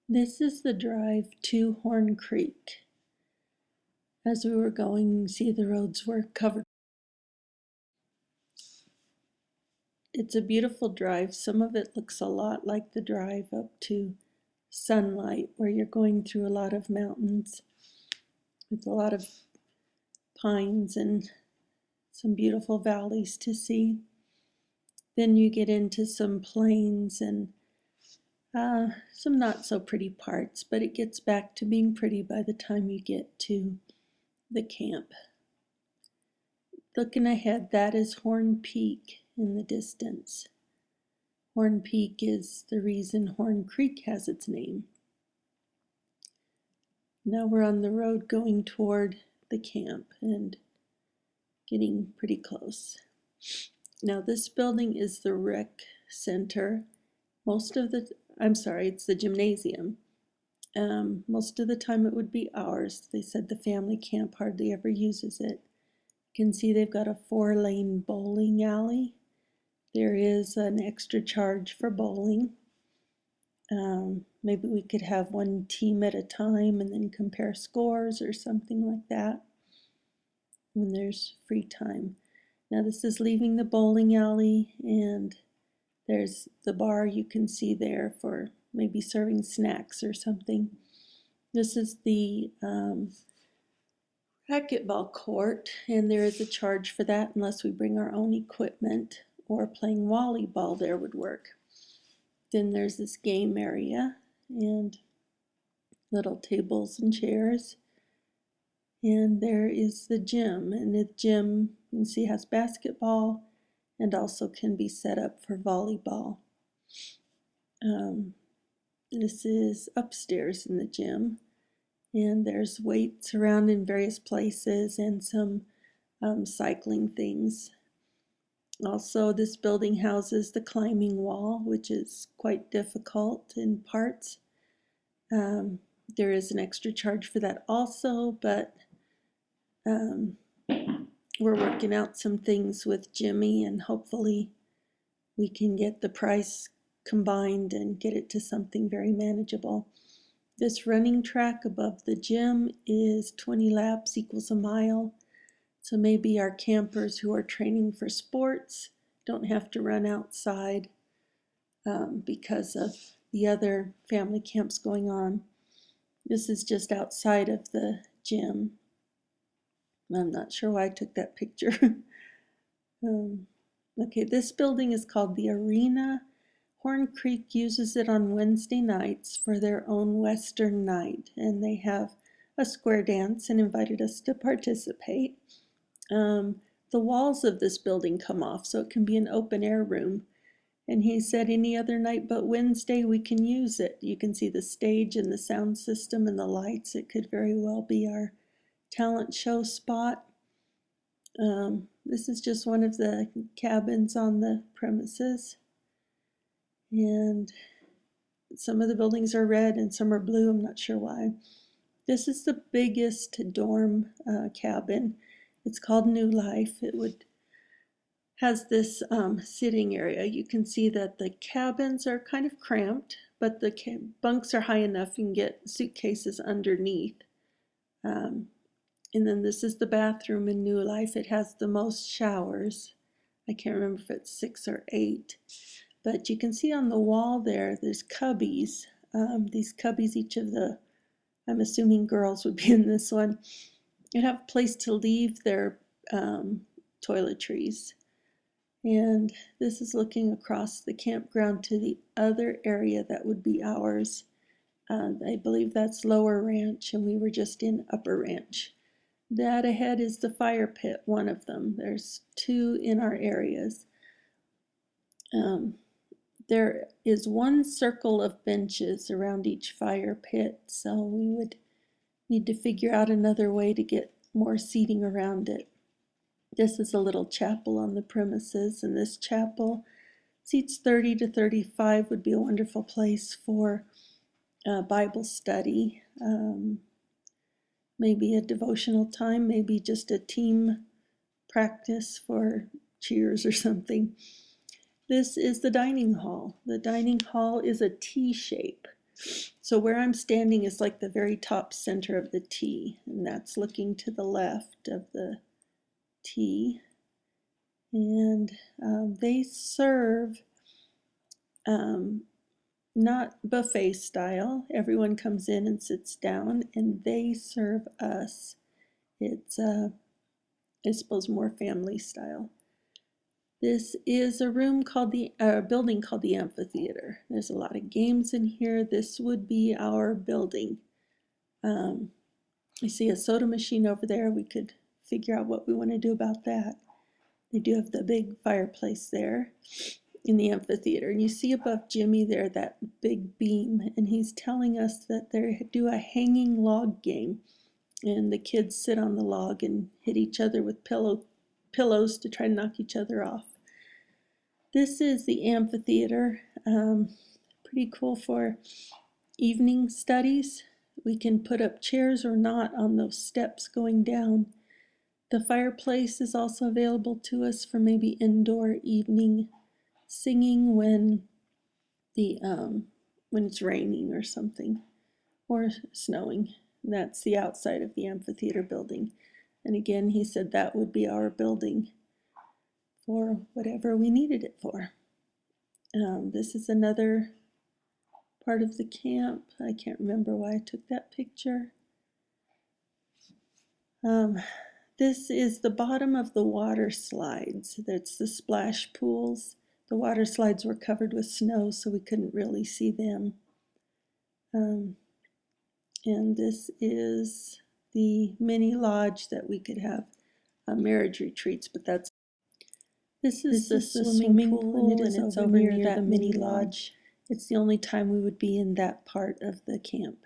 This is the drive to Horn Creek. As we were going, you see the roads were covered. It's a beautiful drive. Some of it looks a lot like the drive up to Sunlight, where you're going through a lot of mountains with a lot of pines and some beautiful valleys to see. Then you get into some plains and some not so pretty parts, but it gets back to being pretty by the time you get to the camp. Looking ahead, that is Horn Peak in the distance. Horn Peak is the reason Horn Creek has its name. Now we're on the road going toward the camp and getting pretty close. Now this building is the rec center. It's the gymnasium. Most of the time it would be ours. They said the family camp hardly ever uses it. You can see they've got a 4-lane bowling alley. There is an extra charge for bowling. Maybe we could have one team at a time and then compare scores or something like that when there's free time. Now this is leaving the bowling alley, and there's the bar you can see there for maybe serving snacks or something. This is the racquetball court, and there is a charge for that unless we bring our own equipment, or playing volleyball there would work. Then there's this game area and little tables and chairs. And there is the gym, and the gym you can see has basketball and also can be set up for volleyball. This is upstairs in the gym, and there's weights around in various places and some cycling things. Also, this building houses the climbing wall, which is quite difficult in parts. There is an extra charge for that also, but we're working out some things with Jimmy, and hopefully we can get the price combined and get it to something very manageable. This running track above the gym is 20 laps equals a mile. So maybe our campers who are training for sports don't have to run outside because of the other family camps going on. This is just outside of the gym. I'm not sure why I took that picture. Okay, this building is called the Arena. Horn Creek uses it on Wednesday nights for their own Western night, and they have a square dance and invited us to participate. The walls of this building come off, so it can be an open air room. And he said any other night but Wednesday we can use it. You can see the stage and the sound system and the lights. It could very well be our talent show spot. This is just one of the cabins on the premises. And some of the buildings are red and some are blue. I'm not sure why. This is the biggest dorm cabin. It's called New Life. Has this sitting area. You can see that the cabins are kind of cramped, but the bunks are high enough you can get suitcases underneath. And then this is the bathroom in New Life. It has the most showers. I can't remember if it's 6 or 8. But you can see on the wall there's cubbies. These cubbies, each of the, I'm assuming girls would be in this one, you have a place to leave their toiletries. And this is looking across the campground to the other area that would be ours. I believe that's Lower Ranch, and we were just in Upper Ranch. That ahead is the fire pit, one of them. There's 2 in our areas. There is 1 circle of benches around each fire pit, so we would need to figure out another way to get more seating around it. This is a little chapel on the premises, and this chapel seats 30 to 35, would be a wonderful place for Bible study, maybe a devotional time, maybe just a team practice for cheers or something. This is the dining hall. The dining hall is a T shape. So where I'm standing is like the very top center of the T, and that's looking to the left of the T. And they serve not buffet style. Everyone comes in and sits down, and they serve us. It's, I suppose, more family style. This is a room called building called the amphitheater. There's a lot of games in here. This would be our building. I see a soda machine over there. We could figure out what we want to do about that. They do have the big fireplace there in the amphitheater. And you see above Jimmy there that big beam, and he's telling us that they do a hanging log game. And the kids sit on the log and hit each other with pillows to try to knock each other off. This is the amphitheater. Pretty cool for evening studies. We can put up chairs or not on those steps going down. The fireplace is also available to us for maybe indoor evening singing when it's raining or something, or snowing. And that's the outside of the amphitheater building. And again, he said that would be our building for whatever we needed it for. This is another part of the camp. I can't remember why I took that picture. This is the bottom of the water slides. That's the splash pools. The water slides were covered with snow, so we couldn't really see them. And this is the mini lodge that we could have marriage retreats, but this is the swimming pool, and it's over near that mini lodge. It's the only time we would be in that part of the camp.